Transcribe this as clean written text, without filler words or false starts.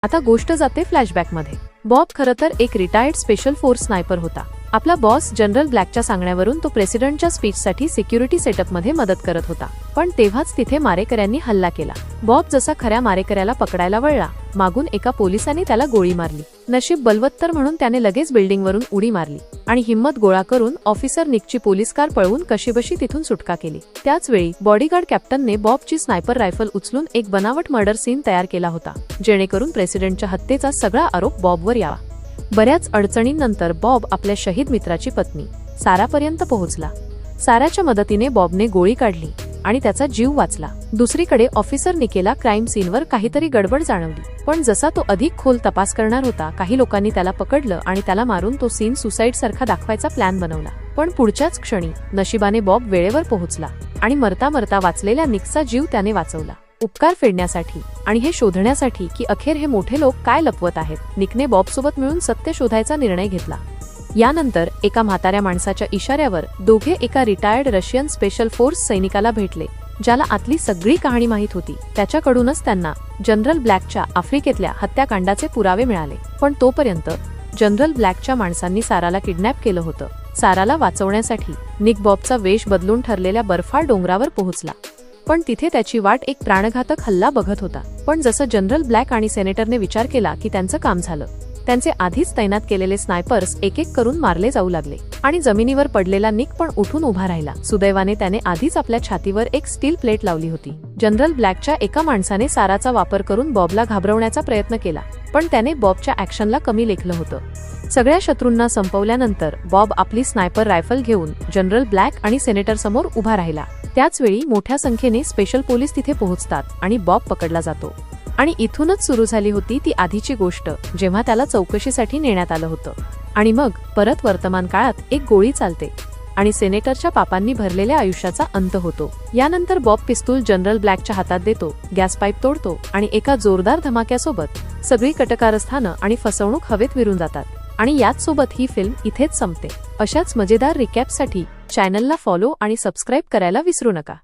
आता गोष्ट जाते फ्लॅशबॅकमध्ये। बॉब खरं तर एक रिटायर्ड स्पेशल फोर्स स्नायपर होता। आपला बॉस जनरल ब्लॅकच्या सांगण्यावरून तो प्रेसिडेंटच्या स्पीचसाठी सिक्युरिटी सेटअपमध्ये मदत करत होता, पण तेव्हाच तिथे मारेकऱ्यांनी हल्ला केला। बॉब जसा खऱ्या मारेकऱ्याला पकडायला वळला, मागून एका पोलिसाने त्याला गोळी मारली। नशीब बलवत्तर म्हणून त्याने लगेच बिल्डिंगवरून उडी मारली आणि हिम्मत गोळा करून ऑफिसर निकची पोलीस कार पळवून कशीबशी तिथून सुटका केली। त्याच वेळी बॉडीगार्ड कॅप्टनने बॉबची स्नायपर रायफल उचलून एक बनावट मर्डर सीन तयार केला होता, जेणेकरून प्रेसिडेंटच्या हत्येचा सगळा आरोप बॉबवर यावा। बऱ्याच अडचणींनंतर बॉब आपल्या शहीद मित्राची पत्नी सारापर्यंत पोहोचला। साराच्या मदतीने बॉबने गोळी काढली आणि त्याचा जीव वाचला। दुसरीकडे ऑफिसर निकेला क्राईम सीनवर काहीतरी गडबड जाणवली, पण जसा तो अधिक खोल तपास करणार होता, काही लोकांनी त्याला पकडलं आणि त्याला मारून तो सीन सुसाईड सारखा दाखवायचा प्लॅन बनवला। पण पुढच्याच क्षणी नशिबाने बॉब वेळेवर पोहोचला आणि मरता मरता वाचलेल्या निकचा जीव त्याने वाचवला। उपकार फेडण्यासाठी आणि हे शोधण्यासाठी की अखेर हे मोठे लोक काय लपवत आहेत, निकने बॉबसोबत मिळून सत्य शोधायचा निर्णय घेतला। यानंतर एका म्हाताऱ्या माणसाच्या इशाऱ्यावर दोघे एका रिटायर्ड रशियन स्पेशल फोर्स सैनिकाला भेटले, ज्याला आतली सगळी कहाणी माहीत होती। त्याच्याकडूनच त्यांना जनरल ब्लॅकच्या आफ्रिकेतल्या हत्याकांडाचे पुरावे मिळाले। पण तोपर्यंत जनरल ब्लॅकच्या माणसांनी साराला किडनॅप केलं होतं। साराला वाचवण्यासाठी निक बॉबचा वेश बदलून ठरलेल्या बर्फाळ डोंगरावर पोहोचला, पण तिथे त्याची वाट एक प्राणघातक हल्ला बघत होता। पण जसं जनरल ब्लॅक आणि सेनेटरने विचार केला की त्यांचं काम झालं, त्यांचे आधीच तैनात केलेले स्नायपर्स एक एक करून मारले जाऊ लागले आणि जमिनीवर पडलेला निक पण उठून उभा राहिला। सुदैवाने त्याने आधीच आपल्या छातीवर एक स्टील प्लेट लावली होती। जनरल ब्लॅकच्या एका माणसाने साराचा वापर करून बॉबला घाबरवण्याचा प्रयत्न केला, पण त्याने बॉबच्या ऍक्शनला कमी लेखलं होतं। सगळ्या शत्रूंना संपवल्यानंतर बॉब आपली स्नायपर रायफल घेऊन जनरल ब्लॅक आणि सेनेटर समोर उभा राहिला। त्याच वेळी मोठ्या संख्येने स्पेशल पोलीस तिथे पोहोचतात आणि बॉब पकडला जातो। आणि इथूनच सुरू झाली होती ती आधीची गोष्ट, जेव्हा त्याला चौकशीसाठी नेण्यात आलं होतं। आणि मग परत वर्तमान काळात एक गोळी चालते आणि सेनेटरच्या पापांनी भरलेल्या आयुष्याचा अंत होतो। यानंतर बॉब पिस्तूल जनरल ब्लॅकच्या हातात देतो, गॅस पाईप तोडतो आणि एका जोरदार धमाक्यासोबत सगळी कटकारस्थानं आणि फसवणूक हवेत विरून जातात। आणि याच सोबत ही फिल्म इथेच संपते। अशाच मजेदार रिकॅपसाठी चॅनलला फॉलो आणि सबस्क्राईब करायला विसरू नका।